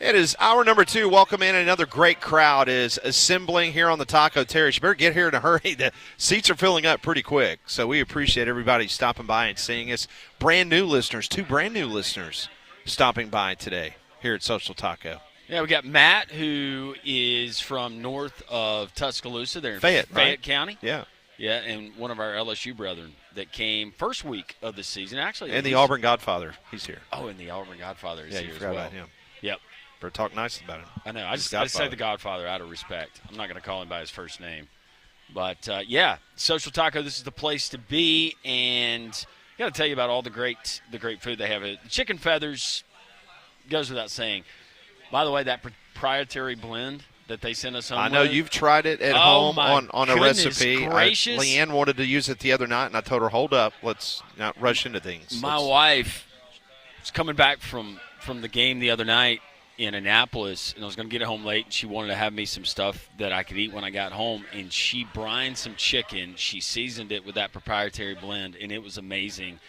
It is hour number 2. Welcome in. Another great crowd is assembling here on the Taco Terrace. You better get here in a hurry. The seats are filling up pretty quick. So we appreciate everybody stopping by and seeing us. Brand new listeners, 2 brand new listeners stopping by today here at Social Taco. Yeah, we got Matt, who is from north of Tuscaloosa. They're in Fayette, right? County. Yeah. Yeah, and one of our LSU brethren that came first week of the season. Actually, And the Auburn Godfather. He's here. Oh, and the Auburn Godfather is Yeah, here you as forgot well. about him. Yep. Better talk nice about him. I know. I just say the Godfather out of respect. I'm not going to call him by his first name. But, yeah, Social Taco, this is the place to be. And I got to tell you about all the great food they have. Chicken feathers goes without saying. By the way, that proprietary blend that they sent us home I know with, you've tried it at home on a recipe. Gracious. Leanne wanted to use it the other night, and I told her, hold up, let's not rush into things. My wife was coming back from the game the other night in Annapolis, and I was going to get home late, and she wanted to have me some stuff that I could eat when I got home, and she brined some chicken. She seasoned it with that proprietary blend, and it was amazing.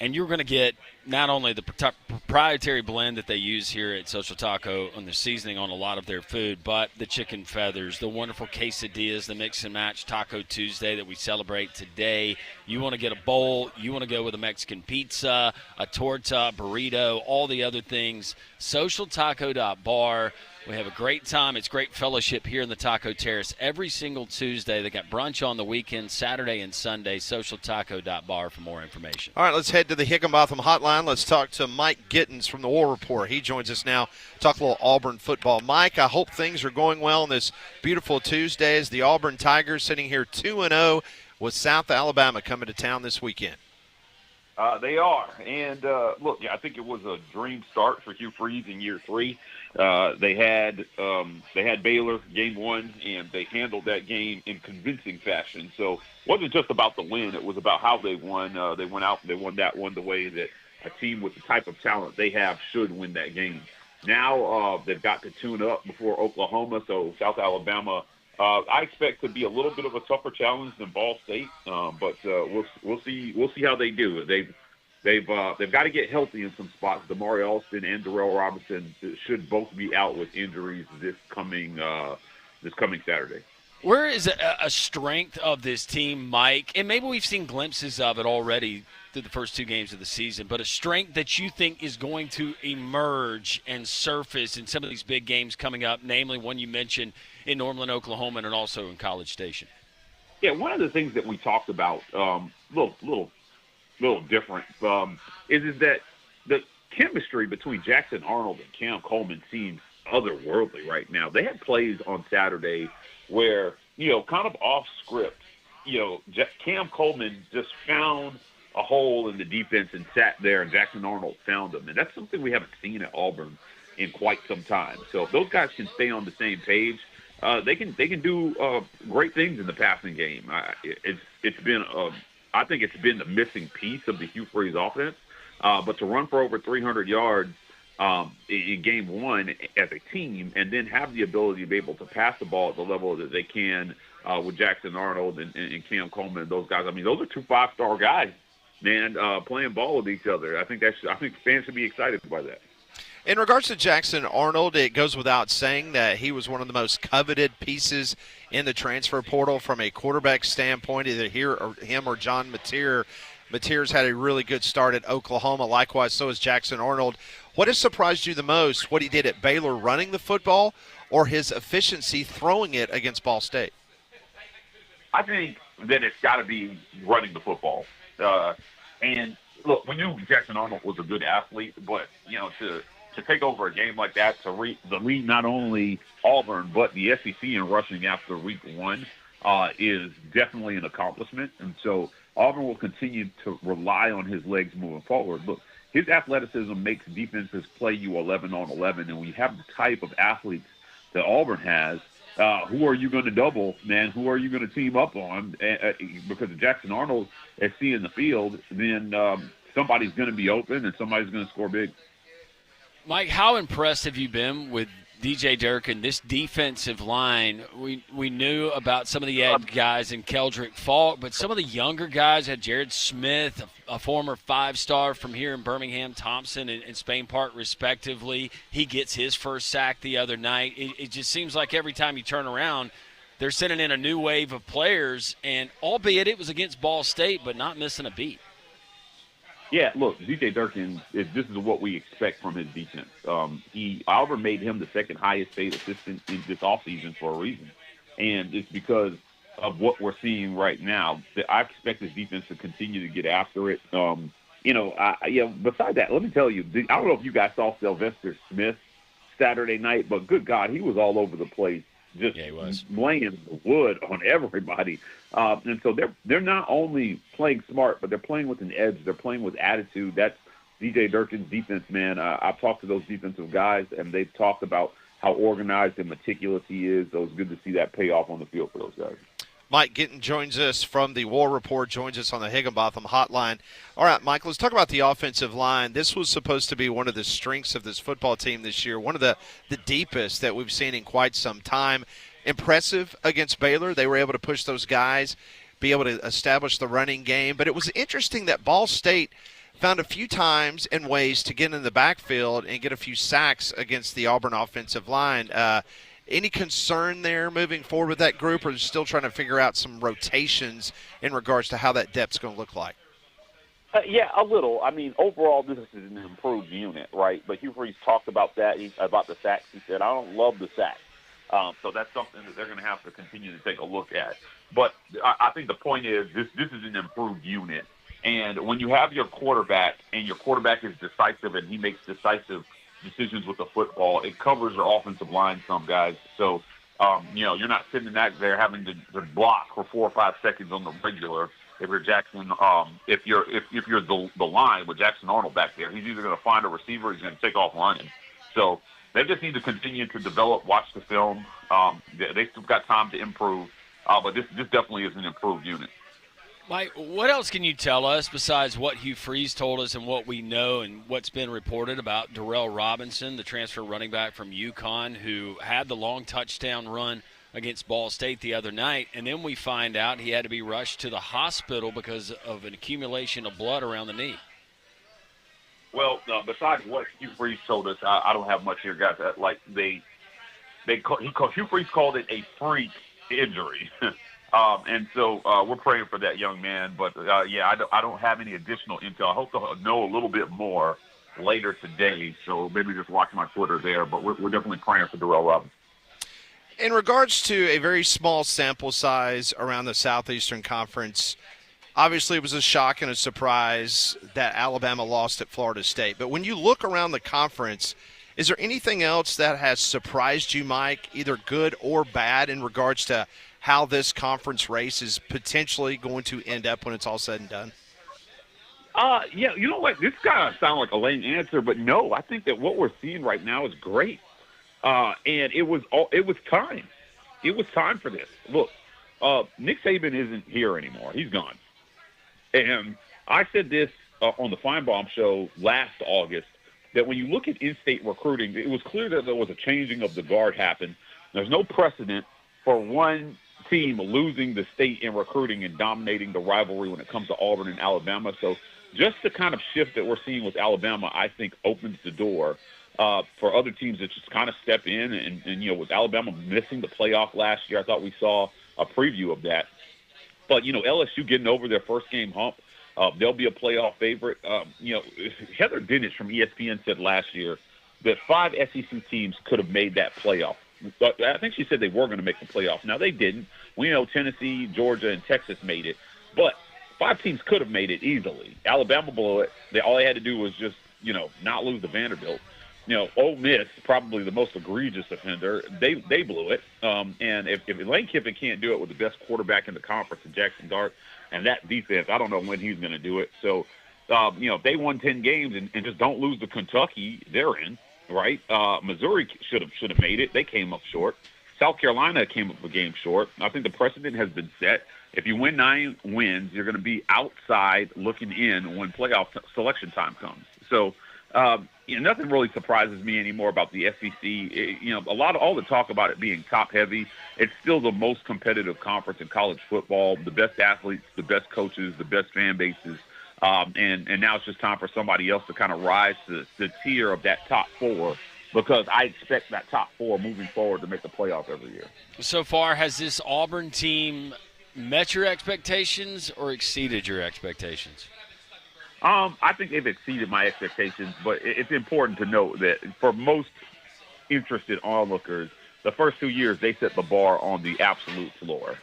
And you're going to get not only the proprietary blend that they use here at Social Taco on the seasoning on a lot of their food, but the chicken feathers, the wonderful quesadillas, the mix and match Taco Tuesday that we celebrate today. You want to get a bowl, you want to go with a Mexican pizza, a torta, burrito, all the other things. SocialTaco.bar. We have a great time. It's great fellowship here in the Taco Terrace every single Tuesday. They got brunch on the weekend, Saturday and Sunday. SocialTaco.bar for more information. All right, let's head to the Higginbotham hotline. Let's talk to Mike Gittens from the War Report. He joins us now. Talk a little Auburn football. Mike, I hope things are going well on this beautiful Tuesday as the Auburn Tigers sitting here 2-0 with South Alabama coming to town this weekend. They are. And, look, I think it was a dream start for Hugh Freeze in year 3. They had Baylor game 1, and they handled that game in convincing fashion. So it wasn't just about the win. It was about how they won. They went out and they won that one the way that a team with the type of talent they have should win that game. Now they've got to tune up before Oklahoma, so South Alabama I expect to be a little bit of a tougher challenge than Ball State, but we'll see how they do. They've got to get healthy in some spots. Damari Alston and Darrell Robinson should both be out with injuries this coming Saturday. Where is a strength of this team, Mike? And maybe we've seen glimpses of it already through the first 2 games of the season, but a strength that you think is going to emerge and surface in some of these big games coming up, namely one you mentioned in Norman, Oklahoma, and also in College Station. Yeah, one of the things that we talked about, little different, is that the chemistry between Jackson Arnold and Cam Coleman seems otherworldly right now. They had plays on Saturday where, kind of off script, Cam Coleman just found a hole in the defense and sat there, and Jackson Arnold found them. And that's something we haven't seen at Auburn in quite some time. So if those guys can stay on the same page, they can do great things in the passing game. I think it's been the missing piece of the Hugh Freeze offense. But to run for over 300 yards in game 1 as a team, and then have the ability to be able to pass the ball at the level that they can with Jackson Arnold and Cam Coleman and those guys. I mean, those are 2 5-star guys, man, playing ball with each other. I think fans should be excited by that. In regards to Jackson Arnold, it goes without saying that he was one of the most coveted pieces in the transfer portal from a quarterback standpoint, either him or John Mateer. Mateer's had a really good start at Oklahoma. Likewise, so has Jackson Arnold. What has surprised you the most, what he did at Baylor running the football or his efficiency throwing it against Ball State? I think that it's got to be running the football. And, look, we knew Jackson Arnold was a good athlete, but, to take over a game like that, to lead not only Auburn but the SEC in rushing after week 1 is definitely an accomplishment. And so Auburn will continue to rely on his legs moving forward. Look, his athleticism makes defenses play you 11 on 11, and when you have the type of athletes that Auburn has, who are you going to double, man? Who are you going to team up on? Because if Jackson Arnold is seeing the field, then somebody's going to be open and somebody's going to score big. Mike, how impressed have you been with DJ Durkin, this defensive line, we knew about some of the edge guys in Keldrick Falk, but some of the younger guys had Jared Smith, a former 5-star from here in Birmingham, Thompson and Spain Park, respectively. He gets his first sack the other night. It just seems like every time you turn around, they're sending in a new wave of players, and albeit it was against Ball State, but not missing a beat. Yeah, look, DJ Durkin, this is what we expect from his defense. Auburn made him the second highest paid assistant in this offseason for a reason. And it's because of what we're seeing right now that I expect this defense to continue to get after it. Besides that, let me tell you, I don't know if you guys saw Sylvester Smith Saturday night, but good God, he was all over the place. Just laying the wood on everybody. And so they're not only playing smart, but they're playing with an edge. They're playing with attitude. That's DJ Durkin's defense, man. I've talked to those defensive guys, and they've talked about how organized and meticulous he is. So it's good to see that pay off on the field for those guys. Mike Gittens joins us from the War Report, joins us on the Higginbotham Hotline. All right, Mike, let's talk about the offensive line. This was supposed to be one of the strengths of this football team this year, one of the deepest that we've seen in quite some time. Impressive against Baylor. They were able to push those guys, be able to establish the running game. But it was interesting that Ball State found a few times and ways to get in the backfield and get a few sacks against the Auburn offensive line. Any concern there moving forward with that group, or still trying to figure out some rotations in regards to how that depth's going to look like? Yeah, a little. I mean, overall, this is an improved unit, right? But Hugh Freeze talked about that, about the sacks. He said, I don't love the sacks. So that's something that they're going to have to continue to take a look at. But I think the point is this is an improved unit. And when you have your quarterback, and your quarterback is decisive and he makes decisive decisions with the football, it covers your offensive line some guys. So, you're not sitting there having to block for 4 or 5 seconds on the regular. If you're Jackson, if you're the line with Jackson Arnold back there, he's either going to find a receiver or he's going to take off running. So they just need to continue to develop, watch the film. They still got time to improve, but this definitely is an improved unit. Mike, what else can you tell us besides what Hugh Freeze told us and what we know and what's been reported about Darrell Robinson, the transfer running back from UConn, who had the long touchdown run against Ball State the other night, and then we find out he had to be rushed to the hospital because of an accumulation of blood around the knee? Well, besides what Hugh Freeze told us, I don't have much here, guys. Hugh Freeze called it a freak injury. And so we're praying for that young man. But, I don't have any additional intel. I hope to know a little bit more later today. So maybe just watch my Twitter there. But we're definitely praying for Darrell Robinson. In regards to a very small sample size around the Southeastern Conference, obviously it was a shock and a surprise that Alabama lost at Florida State. But when you look around the conference, is there anything else that has surprised you, Mike, either good or bad, in regards to how this conference race is potentially going to end up when it's all said and done? Yeah, you know what? This kind of sounds like a lame answer, but no, I think that what we're seeing right now is great. And it was time. It was time for this. Look, Nick Saban isn't here anymore. He's gone. And I said this on the Feinbaum show last August, that when you look at in-state recruiting, it was clear that there was a changing of the guard happen. There's no precedent for one team losing the state in recruiting and dominating the rivalry when it comes to Auburn and Alabama. So just the kind of shift that we're seeing with Alabama, I think, opens the door for other teams to just kind of step in. And with Alabama missing the playoff last year, I thought we saw a preview of that. But, LSU getting over their first game hump, they'll be a playoff favorite. Heather Dinich from ESPN said last year that 5 SEC teams could have made that playoff. I think she said they were going to make the playoffs. Now, they didn't. We know Tennessee, Georgia, and Texas made it. But 5 teams could have made it easily. Alabama blew it. All they had to do was just, not lose to Vanderbilt. Ole Miss, probably the most egregious offender, they blew it. And if Lane Kiffin can't do it with the best quarterback in the conference, in Jackson Dart, and that defense, I don't know when he's going to do it. So, if they won 10 games and just don't lose to Kentucky, they're in. Right? Missouri should have made it. They came up short. South Carolina came up a game short. I think the precedent has been set. If you win 9 wins, you're going to be outside looking in when playoff selection time comes. So Nothing really surprises me anymore about the SEC. All the talk about it being top heavy, it's still the most competitive conference in college football. The best athletes, the best coaches, the best fan bases. And now it's just time for somebody else to kind of rise to the tier of that top four, because I expect that top four moving forward to make the playoff every year. So far, has this Auburn team met your expectations or exceeded your expectations? I think they've exceeded my expectations, but it's important to note that for most interested onlookers, the first 2 years they set the bar on the absolute floor.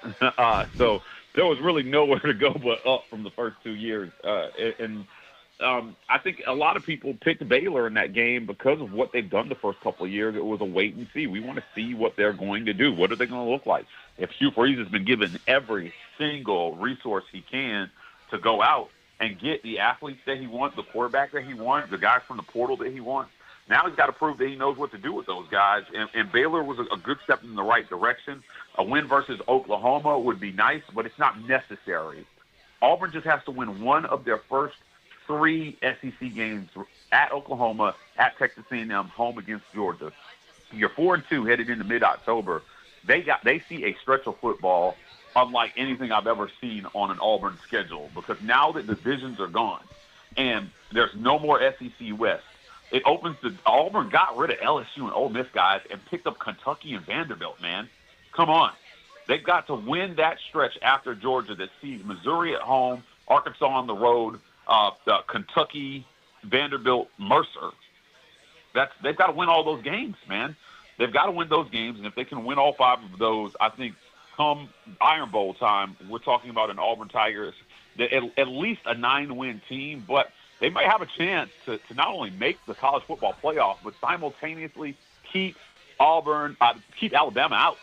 So there was really nowhere to go but up from the first 2 years. I think a lot of people picked Baylor in that game because of what they've done the first couple of years. It was a wait and see. We want to see what they're going to do. What are they going to look like? If Hugh Freeze has been given every single resource he can to go out and get the athletes that he wants, the quarterback that he wants, the guys from the portal that he wants, now he's got to prove that he knows what to do with those guys. And Baylor was a good step in the right direction. A win versus Oklahoma would be nice, but it's not necessary. Auburn just has to win one of their first 3 SEC games at Oklahoma, at Texas A&M, home against Georgia. You're 4-2 headed into mid-October. They see a stretch of football unlike anything I've ever seen on an Auburn schedule, because now that the divisions are gone and there's no more SEC West, it opens Auburn got rid of LSU and Ole Miss guys and picked up Kentucky and Vanderbilt, man. Come on. They've got to win that stretch after Georgia that sees Missouri at home, Arkansas on the road, Kentucky, Vanderbilt, Mercer. They've got to win all those games, man. They've got to win those games, and if they can win all 5 of those, I think come Iron Bowl time, we're talking about an Auburn Tigers, at least a 9-win team, but they might have a chance to not only make the college football playoff, but simultaneously keep Alabama out.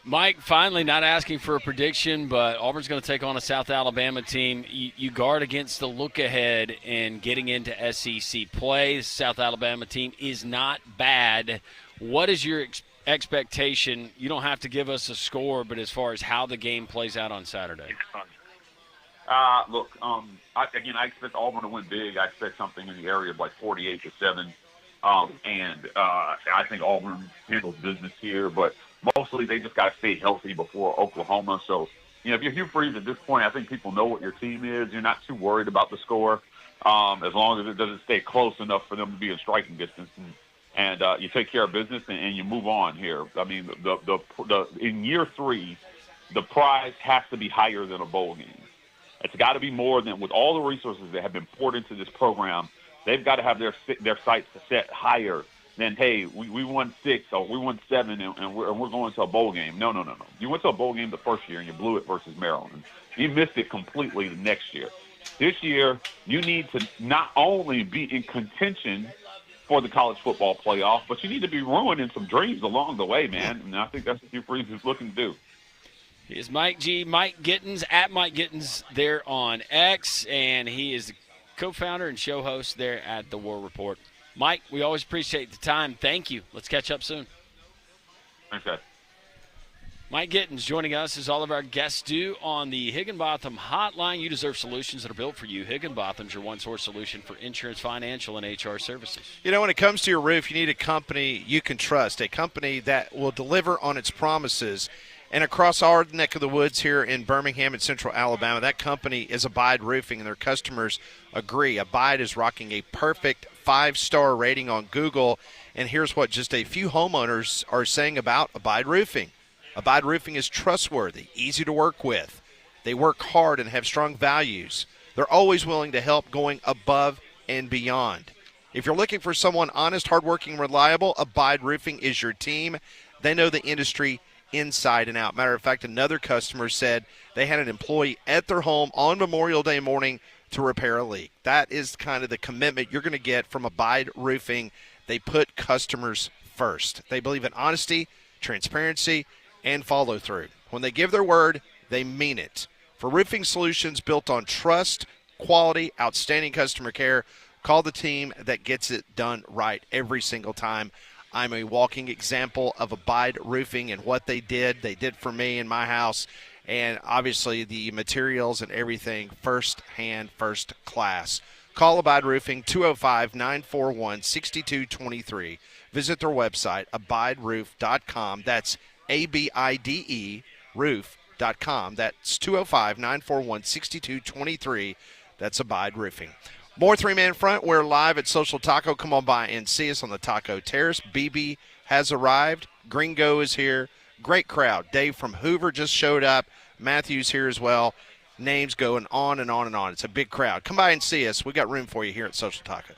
Mike, finally, not asking for a prediction, but Auburn's going to take on a South Alabama team. You guard against the look ahead and getting into SEC play. The South Alabama team is not bad. What is your expectation? You don't have to give us a score, but as far as how the game plays out on Saturday. I expect Auburn to win big. I expect something in the area of like 48-7. I think Auburn handles business here, but mostly they just got to stay healthy before Oklahoma. So, if you're Hugh Freeze at this point, I think people know what your team is. You're not too worried about the score, as long as it doesn't stay close enough for them to be in striking distance. And you take care of business and you move on here. I mean, in year 3, the prize has to be higher than a bowl game. It's got to be more than, with all the resources that have been poured into this program, they've got to have their sights set higher than, hey, we won 6 or we won 7 and we're going to a bowl game. No. You went to a bowl game the first year and you blew it versus Maryland. You missed it completely the next year. This year, you need to not only be in contention for the college football playoff, but you need to be ruining some dreams along the way, man. And I think that's what Hugh Freeze is looking to do. Here's Mike Gittens, at Mike Gittens there on X, and he is the co-founder and show host there at The War Report. Mike, we always appreciate the time. Thank you. Let's catch up soon. Thanks, guys. Mike Gittens joining us, as all of our guests do, on the Higginbotham Hotline. You deserve solutions that are built for you. Higginbotham's your one-source solution for insurance, financial, and HR services. When it comes to your roof, you need a company you can trust, a company that will deliver on its promises. And across our neck of the woods here in Birmingham and Central Alabama, that company is Abide Roofing, and their customers agree. Abide is rocking a perfect 5-star rating on Google, and here's what just a few homeowners are saying about Abide Roofing. Abide Roofing is trustworthy, easy to work with. They work hard and have strong values. They're always willing to help, going above and beyond. If you're looking for someone honest, hardworking, reliable, Abide Roofing is your team. They know the industry inside and out. Matter of fact, another customer said they had an employee at their home on Memorial Day morning to repair a leak. That is kind of the commitment you're going to get from Abide Roofing. They put customers first. They believe in honesty, transparency, and follow through. When they give their word, they mean it. For roofing solutions built on trust, quality, outstanding customer care, call the team that gets it done right every single time. I'm a walking example of Abide Roofing and what they did for me in my house, and obviously the materials and everything first hand, first class. Call Abide Roofing 205-941-6223. Visit their website, abideroof.com. That's ABIDE roof.com. That's 205-941-6223. That's Abide Roofing. More three-man front. We're live at Social Taco. Come on by and see us on the Taco Terrace. BB has arrived. Gringo is here. Great crowd. Dave from Hoover just showed up. Matthew's here as well. Names going on and on and on. It's a big crowd. Come by and see us. We got room for you here at Social Taco.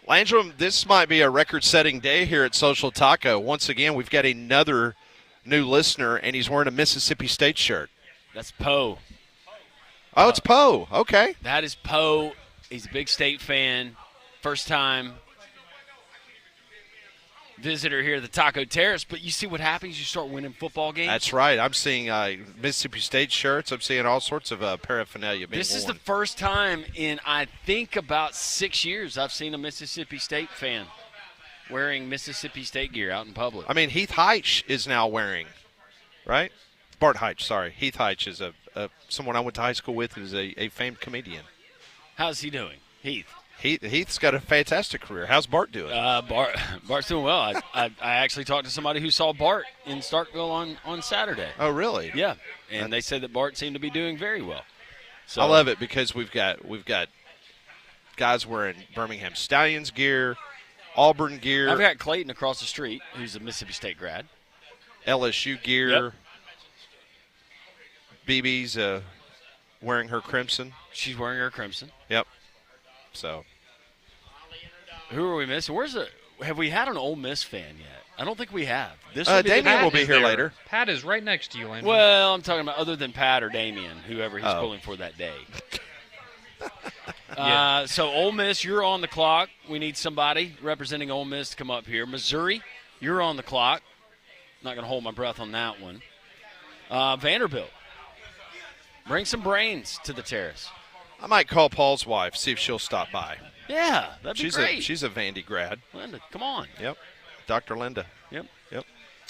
Landrum, this might be a record-setting day here at Social Taco. Once again, we've got another new listener, and he's wearing a Mississippi State shirt. That's Poe. Oh, it's Poe. Okay. That is Poe. He's a big State fan. First time visitor here at the Taco Terrace. But you see what happens? You start winning football games. That's right. I'm seeing Mississippi State shirts. I'm seeing all sorts of paraphernalia being This is worn. the first time in, I think, about 6 years I've seen a Mississippi State fan wearing Mississippi State gear out in public. I mean, Heath Heitch is now wearing, right? Bart Heitch, sorry. Heath Heitch is someone I went to high school with, who's a famed comedian. How's he doing? Heath. Heath's got a fantastic career. How's Bart doing? Bart's doing well. I actually talked to somebody who saw Bart in Starkville on Saturday. Oh, really? Yeah, and they said that Bart seemed to be doing very well. So I love it because we've got guys wearing Birmingham Stallions gear, Auburn gear. I've got Clayton across the street, who's a Mississippi State grad. LSU gear. Yep. BB's wearing her crimson. She's wearing her crimson. Yep. So, who are we missing? Have we had an Ole Miss fan yet? I don't think we have. Damien will be here later. Pat is right next to you, Landon. Well, I'm talking about other than Pat or Damien, whoever he's pulling for that day. So Ole Miss, you're on the clock. We need somebody representing Ole Miss to come up here. Missouri, you're on the clock. Not going to hold my breath on that one. Vanderbilt, bring some brains to the Terrace. I might call Paul's wife, see if she'll stop by. Yeah, that'd be great. She's a Vandy grad. Linda, come on. Yep. Dr. Linda. Yep.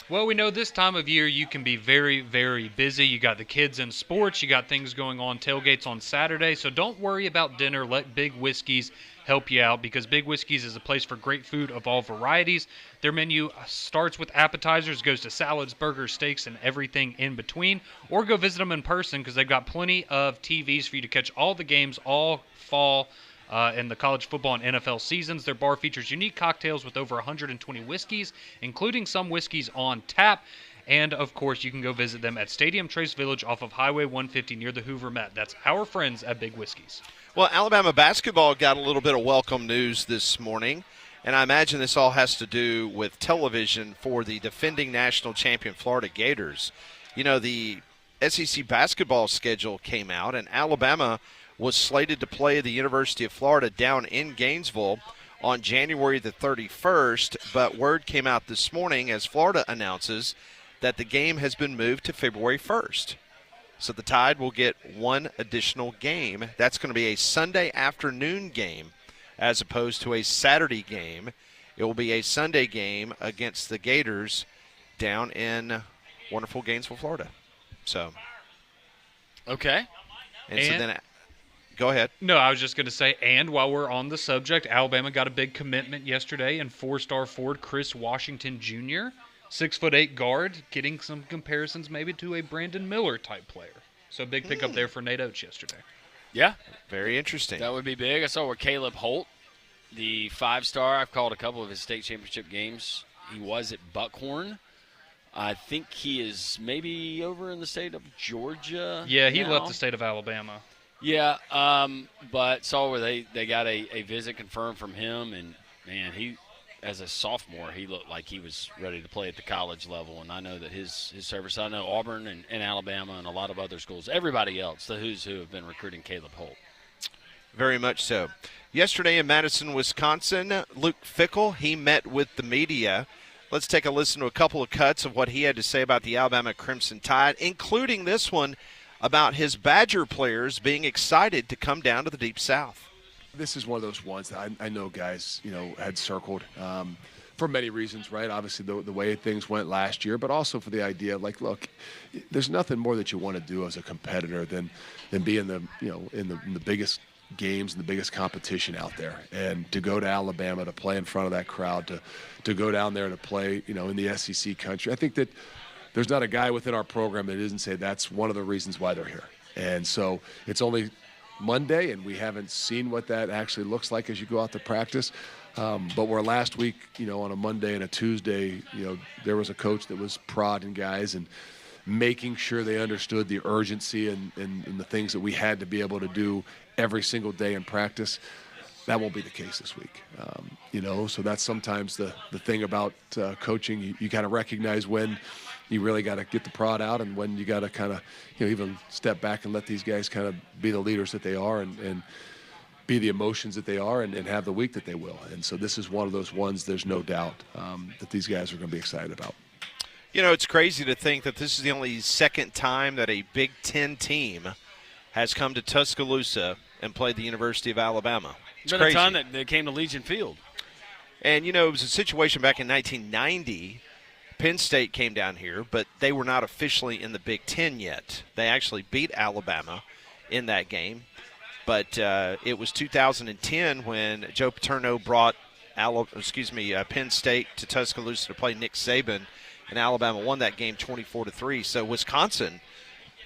Well, we know this time of year you can be very, very busy. You got the kids in sports. You got things going on, tailgates on Saturday. So don't worry about dinner. Let Big Whiskey's help you out because Big Whiskey's is a place for great food of all varieties. Their menu starts with appetizers, goes to salads, burgers, steaks, and everything in between. Or go visit them in person because they've got plenty of TVs for you to catch all the games all fall in the college football and NFL seasons. Their bar features unique cocktails with over 120 whiskeys, including some whiskeys on tap. And, of course, you can go visit them at Stadium Trace Village off of Highway 150 near the Hoover Met. That's our friends at Big Whiskey's. Well, Alabama basketball got a little bit of welcome news this morning, and I imagine this all has to do with television for the defending national champion Florida Gators. You know, the SEC basketball schedule came out, and Alabama was slated to play the University of Florida down in Gainesville on January the 31st, but word came out this morning as Florida announces that the game has been moved to February 1st. So the Tide will get one additional game. That's going to be a Sunday afternoon game as opposed to a Saturday game. It will be a Sunday game against the Gators down in wonderful Gainesville, Florida. So. Okay. And so then go ahead. No, I was just going to say, and while we're on the subject, Alabama got a big commitment yesterday in four-star forward Chris Washington Jr., 6'8" guard, getting some comparisons maybe to a Brandon Miller type player. So big pickup there for Nate Oates yesterday. Yeah. Very interesting. That would be big. I saw where Caleb Holt, the 5-star, I've called a couple of his state championship games. He was at Buckhorn. I think he is maybe over in the state of Georgia. Yeah, he now. left the state of Alabama. Yeah, but saw where they got a visit confirmed from him, and, man, he, as a sophomore, he looked like he was ready to play at the college level, and I know that his service, I know Auburn and Alabama and a lot of other schools, everybody else, the who's who have been recruiting Caleb Holt. Very much so. Yesterday in Madison, Wisconsin, Luke Fickell, he met with the media. Let's take a listen to a couple of cuts of what he had to say about the Alabama Crimson Tide, including this one about his Badger players being excited to come down to the Deep South. This is one of those ones that I know guys, had circled for many reasons, right? Obviously, the way things went last year, but also for the idea of, like, look, there's nothing more that you want to do as a competitor than be in the, in the biggest games and the biggest competition out there, and to go to Alabama to play in front of that crowd, to go down there to play, in the SEC country. I think that there's not a guy within our program that doesn't say that's one of the reasons why they're here. And so it's only Monday, and we haven't seen what that actually looks like as you go out to practice. But where last week, on a Monday and a Tuesday, there was a coach that was prodding guys and making sure they understood the urgency and the things that we had to be able to do every single day in practice. That won't be the case this week. So that's sometimes the thing about coaching. You kind of recognize when you really got to get the prod out and when you got to kind of, even step back and let these guys kind of be the leaders that they are and be the emotions that they are and have the week that they will. And so this is one of those ones, there's no doubt that these guys are going to be excited about. It's crazy to think that this is the only second time that a Big Ten team has come to Tuscaloosa and played the University of Alabama. It's been crazy. a time that they came to Legion Field. And, it was a situation back in 1990. Penn State came down here, but they were not officially in the Big Ten yet. They actually beat Alabama in that game. But it was 2010 when Joe Paterno brought Penn State to Tuscaloosa to play Nick Saban, and Alabama won that game 24-3. So Wisconsin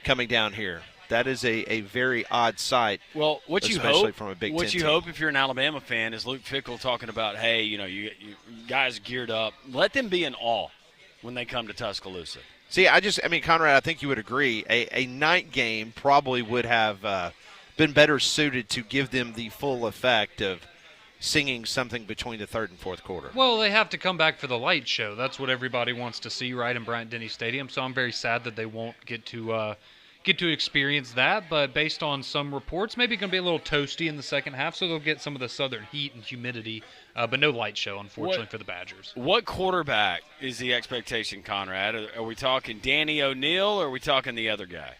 coming down here, that is a very odd sight. Well, especially from a Big Ten what you team. hope if you're an Alabama fan is Luke Fickell talking about, hey, you guys geared up. Let them be in awe when they come to Tuscaloosa. See, Conrad, I think you would agree. A night game probably would have been better suited to give them the full effect of singing something between the third and fourth quarter. Well, they have to come back for the light show. That's what everybody wants to see, right, in Bryant-Denny Stadium. So I'm very sad that they won't get to experience that. But based on some reports, maybe going to be a little toasty in the second half, so they'll get some of the southern heat and humidity. But no light show, unfortunately, for the Badgers. What quarterback is the expectation, Conrad? Are we talking Danny O'Neal, or are we talking the other guy?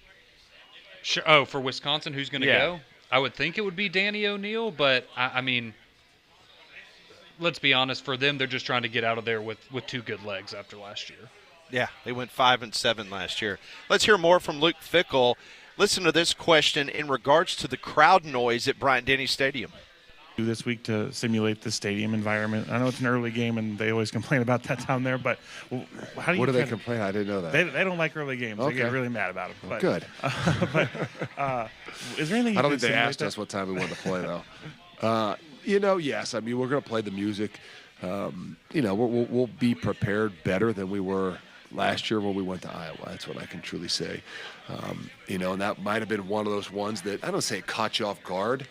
Sure. Oh, for Wisconsin, who's going to Yeah. go? I would think it would be Danny O'Neal, but I mean, let's be honest. For them, they're just trying to get out of there with two good legs after last year. Yeah, they went 5-7 last year. Let's hear more from Luke Fickell. Listen to this question in regards to the crowd noise at Bryant-Denny Stadium. Do this week to simulate the stadium environment. I know it's an early game, and they always complain about that down there. But how do you? What do they complain? I didn't know that. They don't like early games. Okay. They get really mad about them. But, Good. Is there anything? I don't you think can they asked simulate us what time we wanted to play, though. Yes. I mean, we're going to play the music. We'll be prepared better than we were last year when we went to Iowa. That's what I can truly say. And that might have been one of those ones that, I don't say it caught you off guard,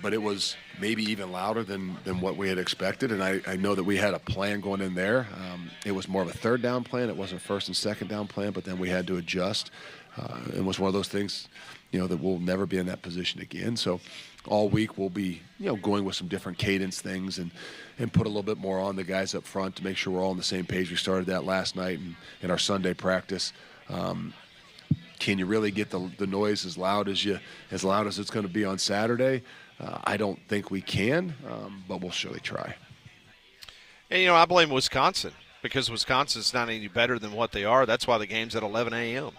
but it was maybe even louder than what we had expected. And I know that we had a plan going in there. It was more of a third down plan. It wasn't a first and second down plan, but then we had to adjust. It was one of those things, that we'll never be in that position again. So all week we'll be, going with some different cadence things and put a little bit more on the guys up front to make sure we're all on the same page. We started that last night in our Sunday practice. Can you really get the noise as loud as it's going to be on Saturday? I don't think we can, but we'll surely try. And, I blame Wisconsin because Wisconsin's not any better than what they are. That's why the game's at 11 a.m.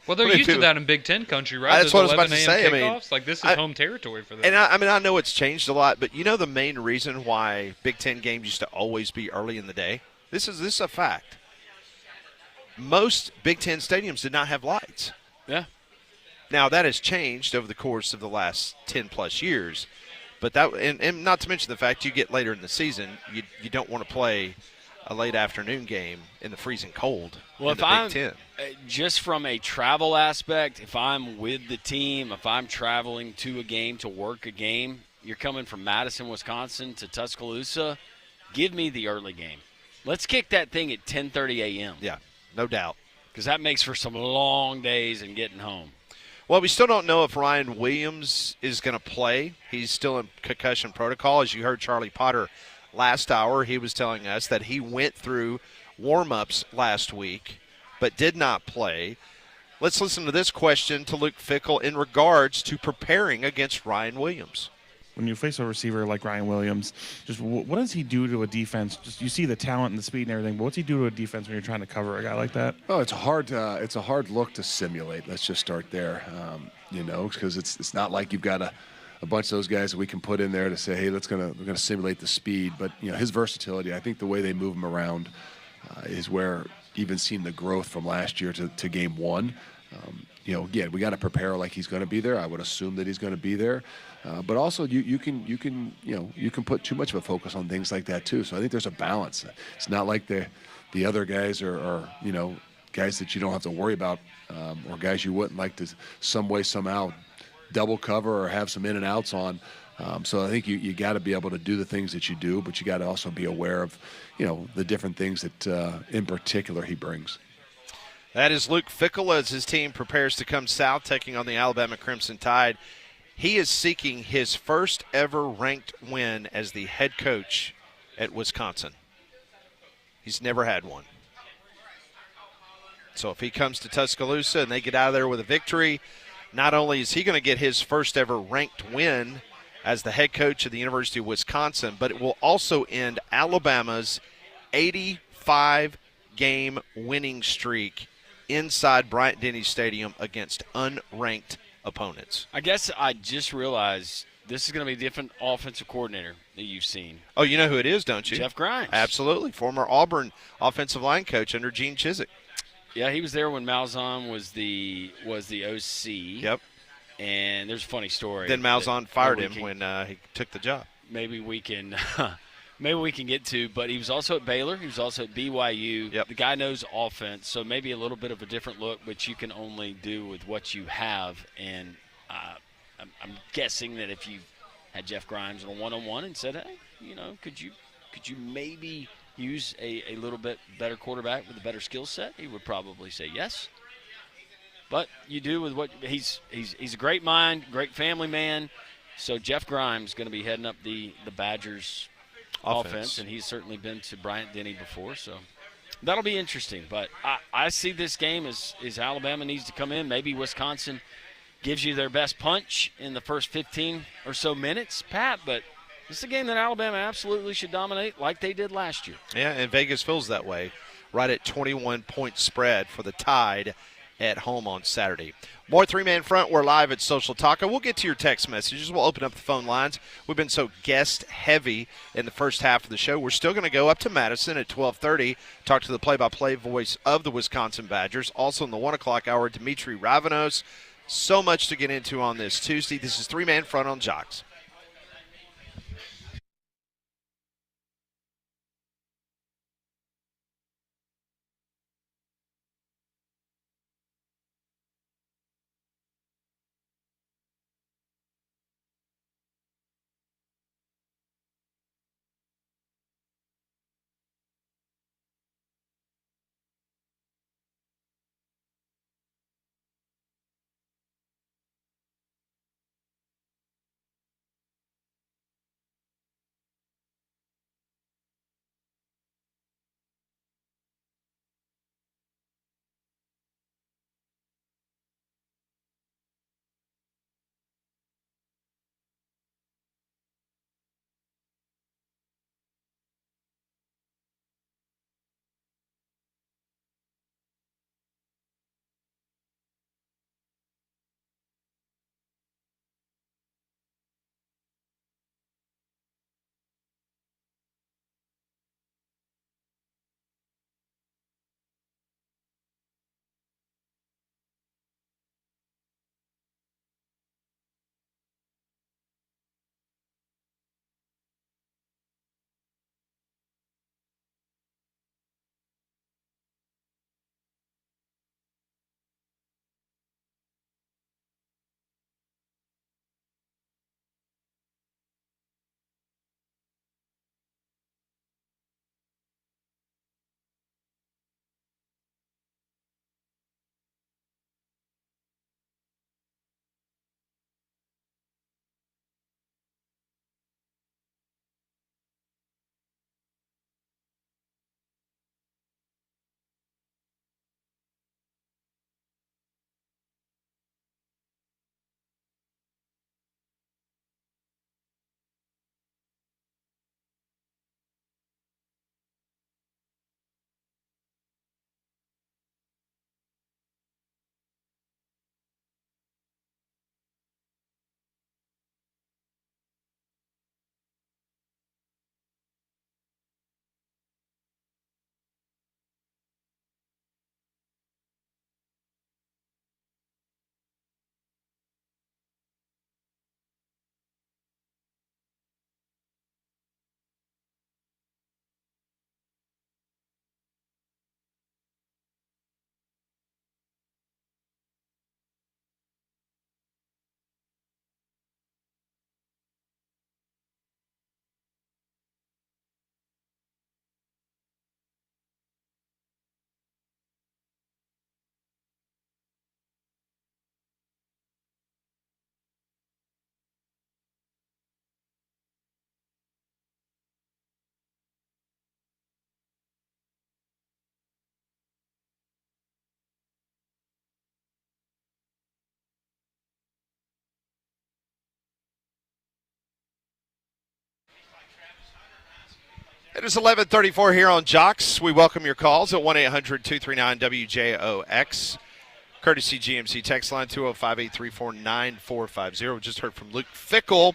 Well, they're used to that in Big Ten country, right? That's what I was about to Those say. 11 a.m. kickoffs. This is home territory for them. And I know it's changed a lot, but the main reason why Big Ten games used to always be early in the day? This is a fact. Most Big Ten stadiums did not have lights. Yeah. Now, that has changed over the course of the last 10-plus years. But and not to mention the fact you get later in the season, you don't want to play a late afternoon game in the freezing cold in the Big Ten. Just from a travel aspect, if I'm with the team, if I'm traveling to a game to work a game, you're coming from Madison, Wisconsin to Tuscaloosa, give me the early game. Let's kick that thing at 10:30 a.m. Yeah, no doubt. Because that makes for some long days and getting home. Well, we still don't know if Ryan Williams is going to play. He's still in concussion protocol. As you heard Charlie Potter last hour, he was telling us that he went through warm-ups last week but did not play. Let's listen to this question to Luke Fickell in regards to preparing against Ryan Williams. When you face a receiver like Ryan Williams, just what does he do to a defense? Just you see the talent and the speed and everything, but what's he do to a defense when you're trying to cover a guy like that? Oh, it's a hard look to simulate. Let's just start there, because it's not like you've got a bunch of those guys that we can put in there to say, hey, we're gonna simulate the speed. But his versatility, I think the way they move him around is where even seeing the growth from last year to game one. Again, we got to prepare like he's going to be there. I would assume that he's going to be there, but also you can put too much of a focus on things like that too. So I think there's a balance. It's not like the other guys are guys that you don't have to worry about, or guys you wouldn't like to some way somehow double cover or have some in and outs on. So I think you got to be able to do the things that you do, but you got to also be aware of the different things that in particular he brings. That is Luke Fickell as his team prepares to come south, taking on the Alabama Crimson Tide. He is seeking his first ever ranked win as the head coach at Wisconsin. He's never had one. So if he comes to Tuscaloosa and they get out of there with a victory, not only is he going to get his first ever ranked win as the head coach of the University of Wisconsin, but it will also end Alabama's 85-game winning streak inside Bryant-Denny Stadium against unranked opponents. I guess I just realized this is going to be a different offensive coordinator that you've seen. Oh, you know who it is, don't you? Jeff Grimes. Absolutely. Former Auburn offensive line coach under Gene Chizik. Yeah, he was there when Malzahn was the OC. Yep. And there's a funny story. Then Malzahn fired him when he took the job. Maybe we can get to, but he was also at Baylor. He was also at BYU. Yep. The guy knows offense, so maybe a little bit of a different look, but you can only do with what you have. And I'm guessing that if you had Jeff Grimes on a one-on-one and said, hey, could you maybe use a little bit better quarterback with a better skill set, he would probably say yes. But you do with what he's a great mind, great family man. So Jeff Grimes is going to be heading up the Badgers offense, and he's certainly been to Bryant-Denny before. So that'll be interesting. But I see this game as Alabama needs to come in. Maybe Wisconsin gives you their best punch in the first 15 or so minutes, Pat. But this is a game that Alabama absolutely should dominate like they did last year. Yeah, and Vegas feels that way. Right at 21-point spread for the Tide at home on Saturday. More three-man front. We're live at Social Taco. We'll get to your text messages. We'll open up the phone lines. We've been so guest-heavy in the first half of the show. We're still going to go up to Madison at 12:30, talk to the play-by-play voice of the Wisconsin Badgers. Also in the 1 o'clock hour, Dimitri Ravanos. So much to get into on this Tuesday. This is three-man front on Jocks. It is 11:34 here on Jocks. We welcome your calls at 1-800-239-WJOX. Courtesy GMC text line 205-834-9450. Just heard from Luke Fickell.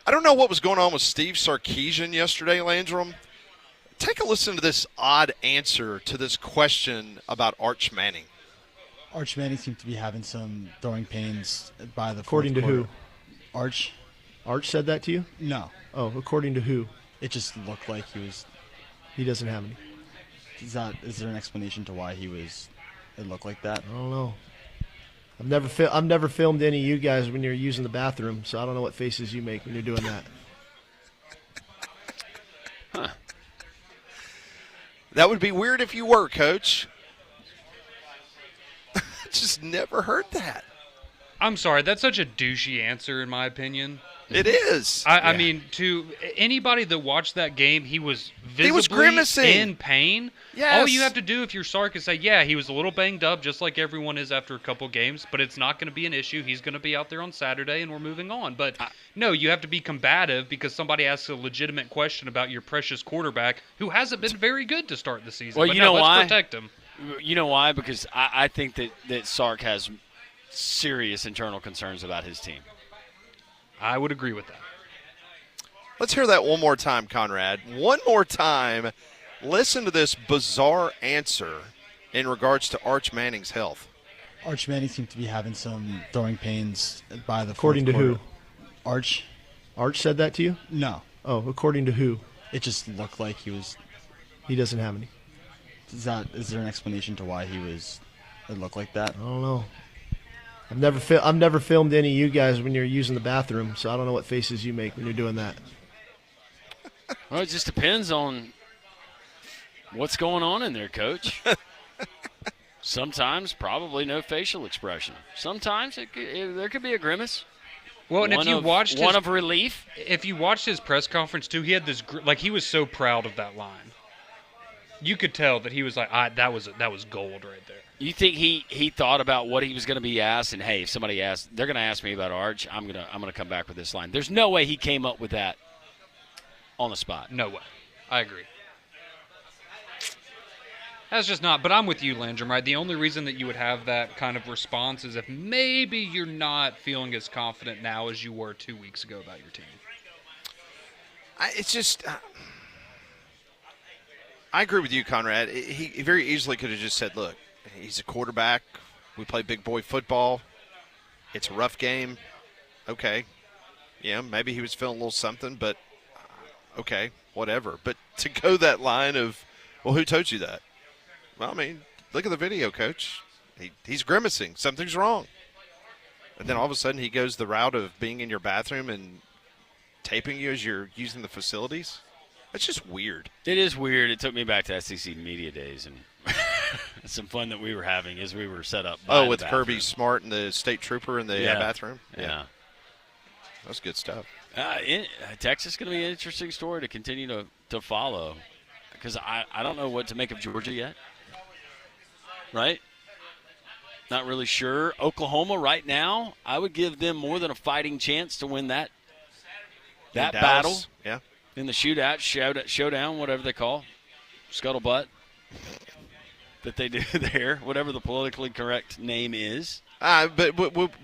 I don't know what was going on with Steve Sarkisian yesterday, Landrum. Take a listen to this odd answer to this question about Arch Manning. Arch Manning seemed to be having some throwing pains by the According to fourth quarter. who? Arch? Arch said that to you? No. Oh, according to who? It just looked like he was. He doesn't have any. Is there an explanation to why he was? It looked like that. I don't know. I've never filmed any of you guys when you're using the bathroom, so I don't know what faces you make when you're doing that. That would be weird if you were, Coach. Just never heard that. I'm sorry, that's such a douchey answer in my opinion. It is. I mean, to anybody that watched that game, he was visibly grimacing. in pain. Yes. All you have to do if you're Sark is say, yeah, he was a little banged up, just like everyone is after a couple games, but it's not going to be an issue. He's going to be out there on Saturday, and we're moving on. But no, you have to be combative because somebody asks a legitimate question about your precious quarterback who hasn't been very good to start the season. Well, but you know let's why? protect him. You know why? Because I think that Sark has serious internal concerns about his team. I would agree with that. Let's hear that one more time, Conrad. One more time. Listen to this bizarre answer in regards to Arch Manning's health. Arch Manning seemed to be having some throwing pains by the According to fourth who? quarter. Arch? Arch said that to you? No. Oh, according to who? It just looked like he was. He doesn't have any. Is there an explanation to why he was? It looked like that. I don't know. I've never filmed any of you guys when you're using the bathroom, so I don't know what faces you make when you're doing that. Well, it just depends on what's going on in there, Coach. Sometimes probably no facial expression. Sometimes there could be a grimace. Well, and if you watched one of relief. If you watched his press conference too, he had this he was so proud of that line. You could tell that he was like, that was gold right there. You think he thought about what he was going to be asked, and hey, if somebody asked, they're going to ask me about Arch, I'm gonna come back with this line. There's no way he came up with that on the spot. No way. I agree. That's just not. But I'm with you, Landrum, right? The only reason that you would have that kind of response is if maybe you're not feeling as confident now as you were 2 weeks ago about your team. It's just. I agree with you, Conrad. He very easily could have just said, look, he's a quarterback. We play big boy football. It's a rough game. Okay. Yeah, maybe he was feeling a little something, but okay, whatever. But to go that line of, well, who told you that? Well, I mean, look at the video, Coach. He's grimacing. Something's wrong. And then all of a sudden he goes the route of being in your bathroom and taping you as you're using the facilities. That's just weird. It is weird. It took me back to SEC media days and some fun that we were having as we were set up. With Kirby Smart and the state trooper in the bathroom? Yeah. That's good stuff. Texas is going to be an interesting story to continue to follow because I don't know what to make of Georgia yet. Right? Not really sure. Oklahoma right now, I would give them more than a fighting chance to win that battle. Yeah. In the showdown, whatever they call, scuttlebutt that they do there, whatever the politically correct name is. But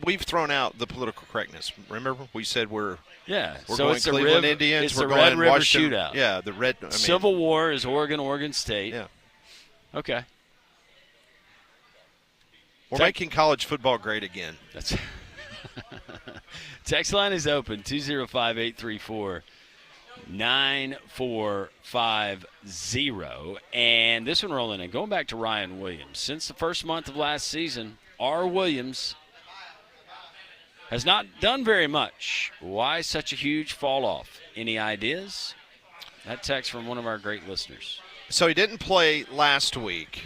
we've thrown out the political correctness. Remember, we said we're so going it's Cleveland the Indians. It's we're the going Red River Washington. Shootout. Yeah, the Red. Civil War is Oregon State. Yeah. Okay. We're making college football great again. That's text line is open 205-834-9450. And this one rolling in. Going back to Ryan Williams. Since the first month of last season, R. Williams has not done very much. Why such a huge fall off? Any ideas? That text from one of our great listeners. So he didn't play last week,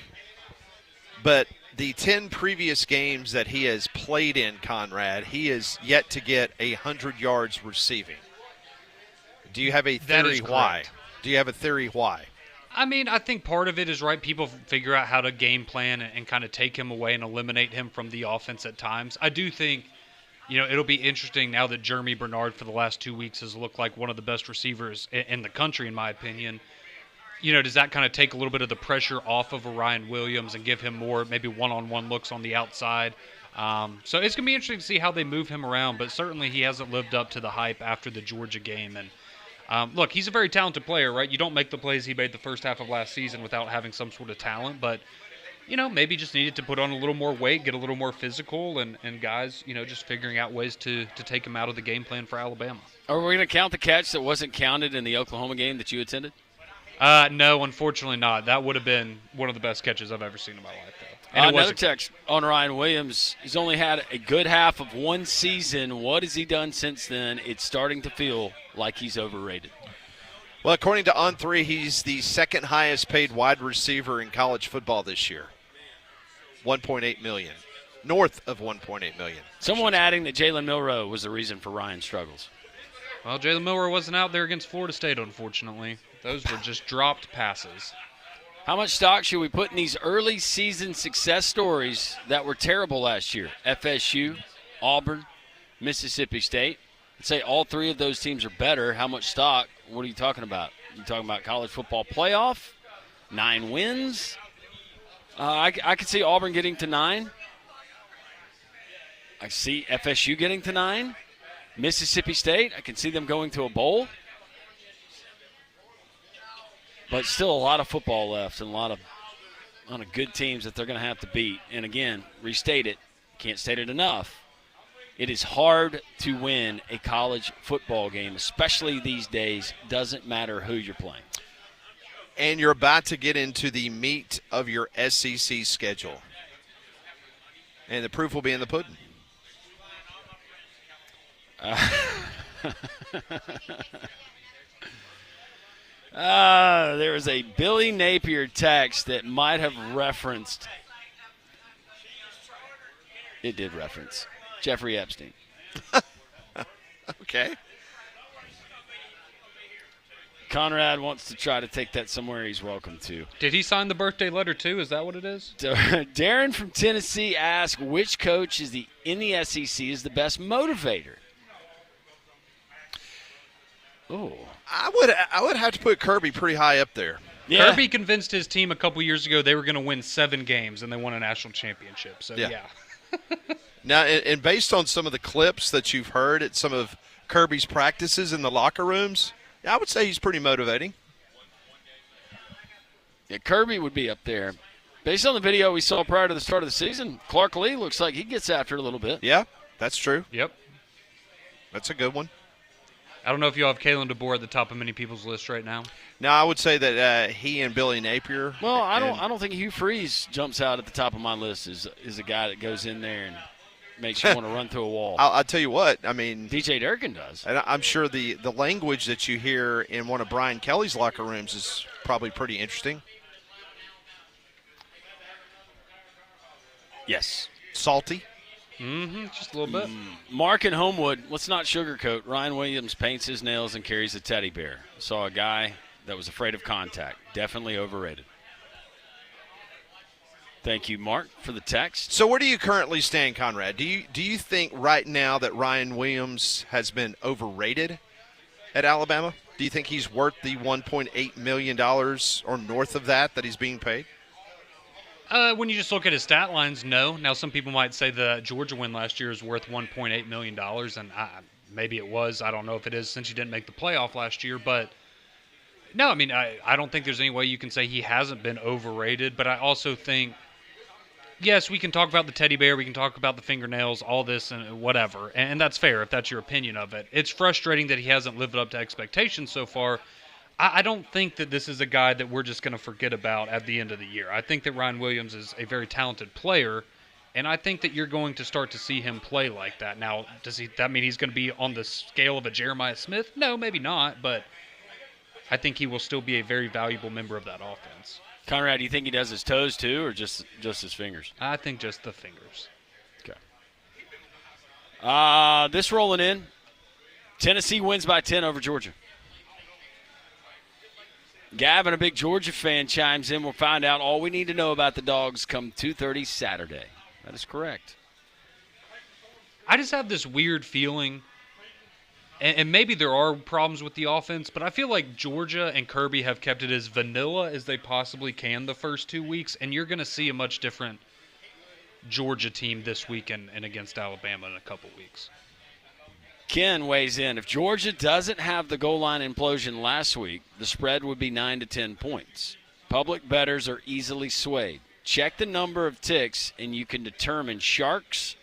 but the 10 previous games that he has played in, Conrad, he has yet to get 100 yards receiving. Do you have a theory why? Do you have a theory why? I mean, I think part of it is right. People figure out how to game plan and kind of take him away and eliminate him from the offense at times. I do think it'll be interesting now that Jeremy Bernard for the last 2 weeks has looked like one of the best receivers in the country, in my opinion. Does that kind of take a little bit of the pressure off of Ryan Williams and give him more maybe one-on-one looks on the outside? So it's going to be interesting to see how they move him around, but certainly he hasn't lived up to the hype after the Georgia game. And look, he's a very talented player, right? You don't make the plays he made the first half of last season without having some sort of talent, but maybe just needed to put on a little more weight, get a little more physical, and guys, just figuring out ways to take him out of the game plan for Alabama. Are we going to count the catch that wasn't counted in the Oklahoma game that you attended? No, unfortunately not. That would have been one of the best catches I've ever seen in my life, though. And another text on Ryan Williams. He's only had a good half of one season. What has he done since then? It's starting to feel like he's overrated. Well, according to On3, he's the second highest paid wide receiver in college football this year. $1.8 million. North of $1.8 million. Someone adding that Jalen Milroe was the reason for Ryan's struggles. Well, Jalen Milroe wasn't out there against Florida State, unfortunately. Those were just dropped passes. How much stock should we put in these early season success stories that were terrible last year? FSU, Auburn, Mississippi State. I'd say all three of those teams are better. How much stock? What are you talking about? You talking about college football playoff? 9 wins? I could see Auburn getting to 9. I see FSU getting to 9. Mississippi State, I can see them going to a bowl. But still a lot of football left and a lot of good teams that they're going to have to beat. And again, restate it, can't state it enough. It is hard to win a college football game, especially these days. Doesn't matter who you're playing. And you're about to get into the meat of your SEC schedule. And the proof will be in the pudding. There was a Billy Napier text that might have referenced. It did reference Jeffrey Epstein. Okay. Conrad wants to try to take that somewhere he's welcome to. Did he sign the birthday letter too? Is that what it is? Darren from Tennessee asked which coach in the SEC is the best motivator. Oh, I would have to put Kirby pretty high up there. yeah. Kirby convinced his team a couple years ago they were going to win 7 games, and they won a national championship. So, yeah. Now, and based on some of the clips that you've heard at some of Kirby's practices in the locker rooms, I would say he's pretty motivating. Yeah, Kirby would be up there. Based on the video we saw prior to the start of the season, Clark Lee looks like he gets after it a little bit. Yeah, that's true. Yep. That's a good one. I don't know if you all have Kalen DeBoer at the top of many people's list right now. Now, I would say that he and Billy Napier. Well, I don't think Hugh Freeze jumps out at the top of my list is a guy that goes in there and makes you want to run through a wall. I'll tell you what. I mean, DJ Durkin does. And I'm sure the language that you hear in one of Brian Kelly's locker rooms is probably pretty interesting. Yes. Salty. Just a little bit. Mark in Homewood, let's not sugarcoat. Ryan Williams paints his nails and carries a teddy bear. Saw a guy that was afraid of contact. Definitely overrated. Thank you, Mark, for the text. So where do you currently stand, Conrad? Do you think right now that Ryan Williams has been overrated at Alabama? Do you think he's worth the $1.8 million or north of that he's being paid? When you just look at his stat lines, no. Now, some people might say the Georgia win last year is worth $1.8 million, and maybe it was. I don't know if it is since you didn't make the playoff last year. But, no, I mean, I don't think there's any way you can say he hasn't been overrated. But I also think, yes, we can talk about the teddy bear. We can talk about the fingernails, all this and whatever. And that's fair if that's your opinion of it. It's frustrating that he hasn't lived up to expectations so far. I don't think that this is a guy that we're just going to forget about at the end of the year. I think that Ryan Williams is a very talented player, and I think that you're going to start to see him play like that. Now, does that mean he's going to be on the scale of a Jeremiah Smith? No, maybe not, but I think he will still be a very valuable member of that offense. Conrad, do you think he does his toes too, or just his fingers? I think just the fingers. Okay. This rolling in, Tennessee wins by 10 over Georgia. Gavin, a big Georgia fan, chimes in. We'll find out all we need to know about the Dogs come 2:30 Saturday. That is correct. I just have this weird feeling, and maybe there are problems with the offense, but I feel like Georgia and Kirby have kept it as vanilla as they possibly can the first 2 weeks, and you're going to see a much different Georgia team this weekend and against Alabama in a couple weeks. Ken weighs in. If Georgia doesn't have the goal line implosion last week, the spread would be 9 to 10 points. Public bettors are easily swayed. Check the number of ticks, and you can determine sharks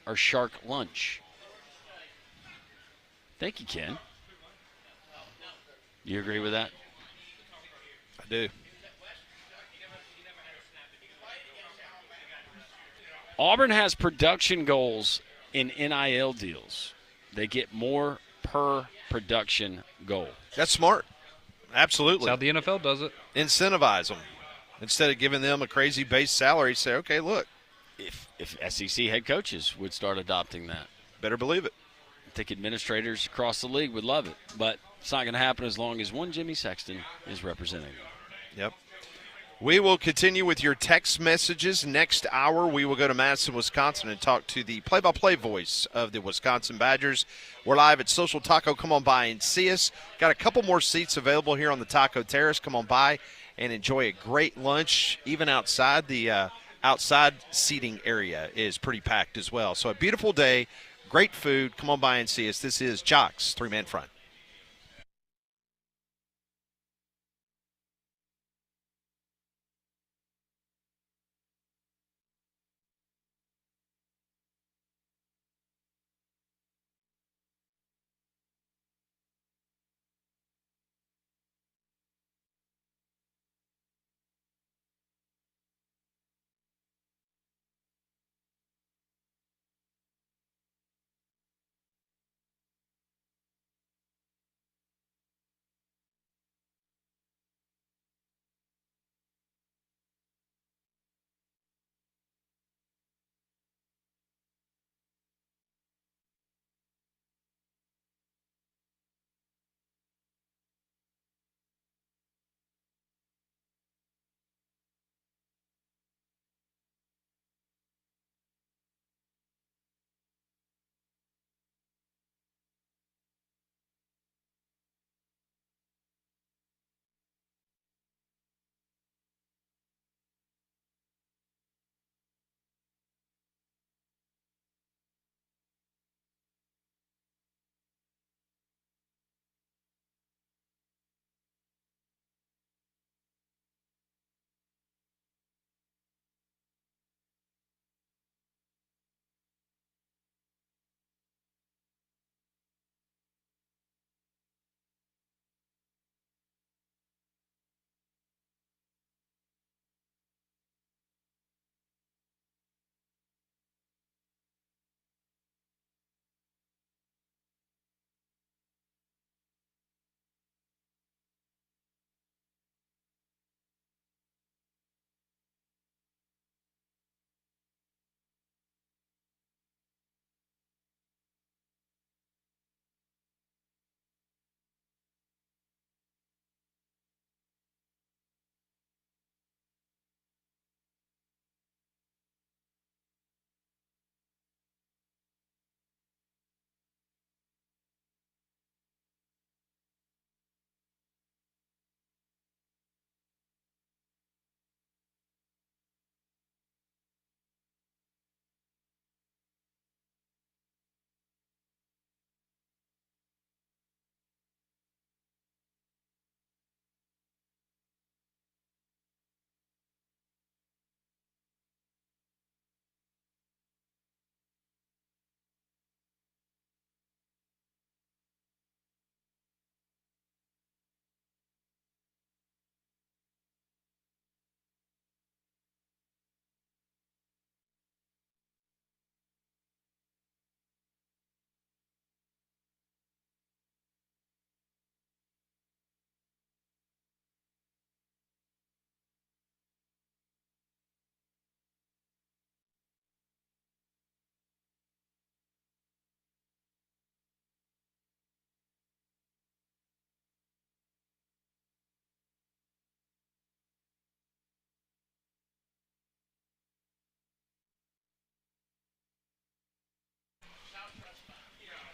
or shark lunch. Thank you, Ken. You agree with that? I do. Auburn has production goals in NIL deals. They get more per production goal. That's smart. Absolutely. That's how the NFL does it. Incentivize them. Instead of giving them a crazy base salary, say, okay, look. If SEC head coaches would start adopting that. Better believe it. I think administrators across the league would love it. But it's not going to happen as long as one Jimmy Sexton is representing them. Yep. We will continue with your text messages. Next hour, we will go to Madison, Wisconsin, and talk to the play-by-play voice of the Wisconsin Badgers. We're live at Social Taco. Come on by and see us. Got a couple more seats available here on the Taco Terrace. Come on by and enjoy a great lunch. Even outside, the outside seating area is pretty packed as well. So a beautiful day, great food. Come on by and see us. This is Jock's Three-Man Front.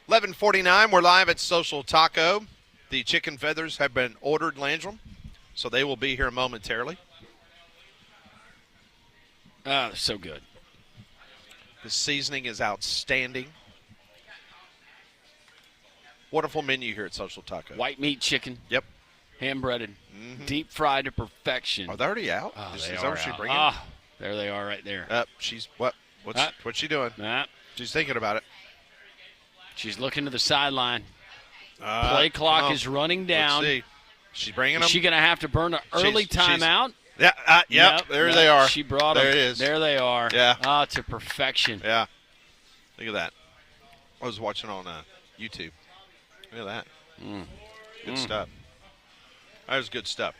11:49. We're live at Social Taco. The chicken feathers have been ordered, Landrum, so they will be here momentarily. So good. The seasoning is outstanding. Wonderful menu here at Social Taco. White meat chicken. Yep. Hand-breaded. Deep fried to perfection. Are they already out? Oh, is they that are what she's out. bringing? Ah, there they are right there. She's what's she doing? She's thinking about it. She's looking to the sideline. Play clock is running down. Let's see. She's bringing them. Is she going to have to burn an early timeout? Yeah. Yep. There they are. She brought them. There it is. There they are. Yeah. To perfection. Yeah. Look at that. I was watching on YouTube. Look at that. Good stuff. That was good stuff.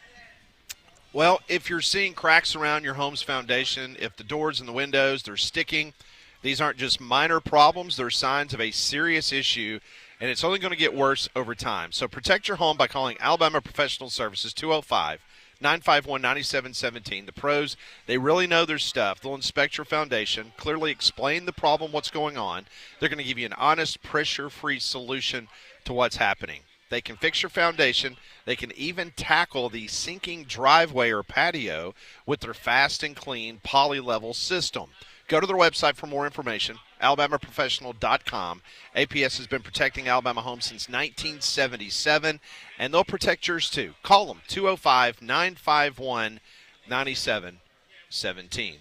Well, if you're seeing cracks around your home's foundation, if the doors and the windows, they're sticking, these aren't just minor problems. They're signs of a serious issue, and it's only going to get worse over time. So protect your home by calling Alabama Professional Services, 205-951-9717. The pros, they really know their stuff. They'll inspect your foundation, clearly explain the problem, what's going on. They're going to give you an honest, pressure-free solution to what's happening. They can fix your foundation. They can even tackle the sinking driveway or patio with their fast and clean poly-level system. Go to their website for more information, alabamaprofessional.com. APS has been protecting Alabama homes since 1977, and they'll protect yours too. Call them, 205-951-9717.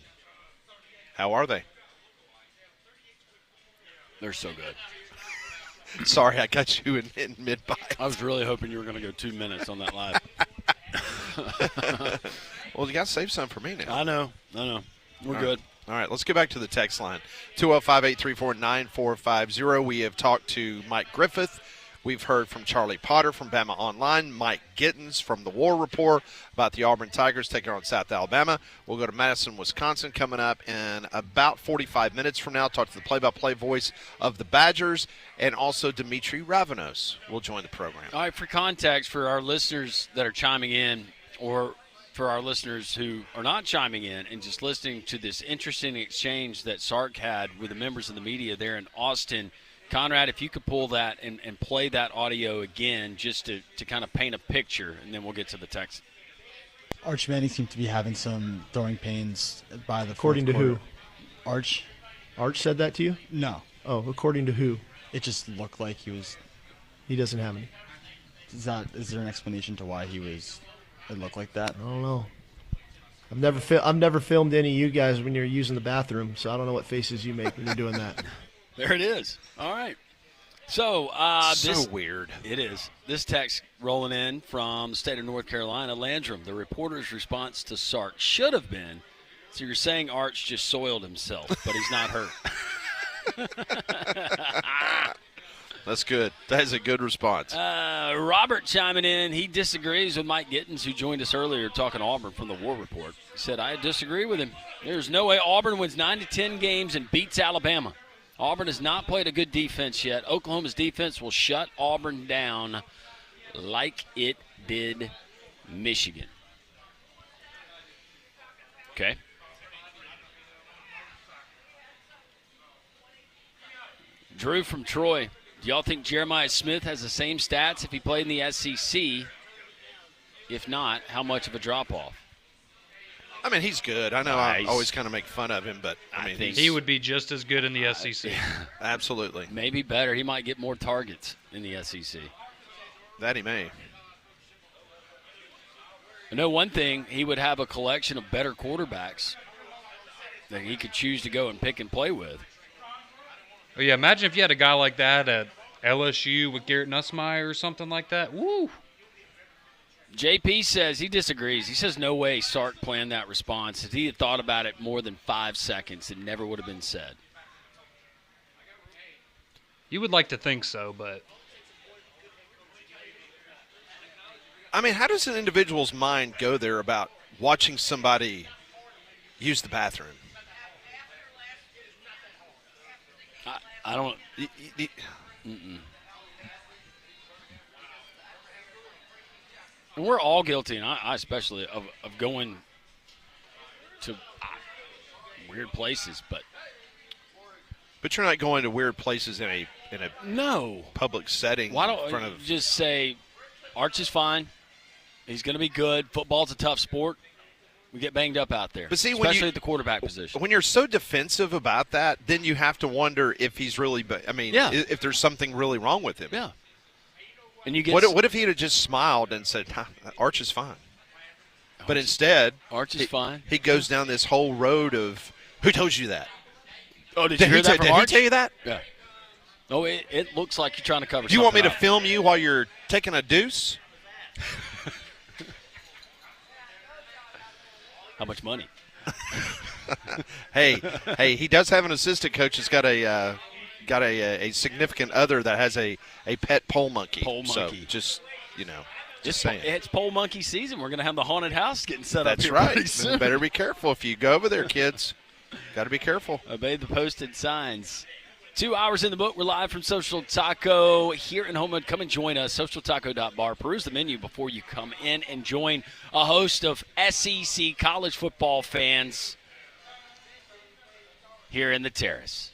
How are they? They're so good. Sorry, I got you in mid-bite. I was really hoping you were going to go 2 minutes on that live. Well, you got to save some for me now. I know. We're good. All right, let's get back to the text line, 205-834-9450. We have talked to Mike Griffith. We've heard from Charlie Potter from Bama Online, Mike Gittens from the War Report about the Auburn Tigers taking on South Alabama. We'll go to Madison, Wisconsin coming up in about 45 minutes from now, talk to the play-by-play voice of the Badgers, and also Dimitri Ravanos will join the program. All right, for context, for our listeners that are chiming in, or for our listeners who are not chiming in and just listening to this interesting exchange that Sark had with the members of the media there in Austin, Conrad, if you could pull that and play that audio again just to kind of paint a picture, and then we'll get to the text. Arch Manning seemed to be having some throwing pains by the According to fourth quarter. who? Arch? Arch said that to you? No. Oh, according to who? It just looked like he was. He doesn't have any. Is there an explanation to why it looked like that? I don't know. I've never filmed any of you guys when you're using the bathroom, so I don't know what faces you make when you're doing that. There it is. All right. So, So weird. It is. This text rolling in from the state of North Carolina, Landrum. The reporter's response to Sark should have been, so you're saying Arch just soiled himself, but he's not hurt. That's good. That is a good response. Robert chiming in. He disagrees with Mike Gittens, who joined us earlier talking Auburn from the War Report. He said, I disagree with him. There's no way Auburn wins 9-10 games and beats Alabama. Auburn has not played a good defense yet. Oklahoma's defense will shut Auburn down like it did Michigan. Okay. Drew from Troy. Do y'all think Jeremiah Smith has the same stats if he played in the SEC? If not, how much of a drop-off? I mean, he's good. I know I always kind of make fun of him, but I mean, he would be just as good in the SEC. Absolutely. Maybe better. He might get more targets in the SEC. That he may. I know one thing, he would have a collection of better quarterbacks that he could choose to go and pick and play with. Oh, yeah, imagine if you had a guy like that at LSU with Garrett Nussmeier or something like that. Woo! JP says he disagrees. He says no way Sark planned that response. If he had thought about it more than 5 seconds, it never would have been said. You would like to think so, but I mean, how does an individual's mind go there about watching somebody use the bathroom? I don't. And we're all guilty, and I especially, of going to weird places. But you're not going to weird places in in a No. public setting Why in don't front you of. just say Arch is fine? He's going to be good. Football's a tough sport. We get banged up out there, But see, when especially you- at the quarterback position. When you're so defensive about that, then you have to wonder if he's really. I mean, Yeah. if there's something really wrong with him. Yeah. And you get What if he had just smiled and said, "Arch is fine," but instead, Arch is fine. He goes down this whole road of who told you that? Oh, did you hear that from Did Arch? he tell you that? Yeah. Oh, it looks like you're trying to cover. Do you want me to something up. film you while you're taking a deuce? How much money? Hey, he does have an assistant coach that's got a significant other that has a pet pole monkey. Pole monkey. So just Just saying. It's pole monkey season. We're going to have the haunted house getting set up That's here right. pretty soon. Better be careful if you go over there, kids. Got to be careful. Obey the posted signs. 2 hours in the book. We're live from Social Taco here in Homewood. Come and join us, socialtaco.bar. Peruse the menu before you come in and join a host of SEC college football fans here in the Terrace.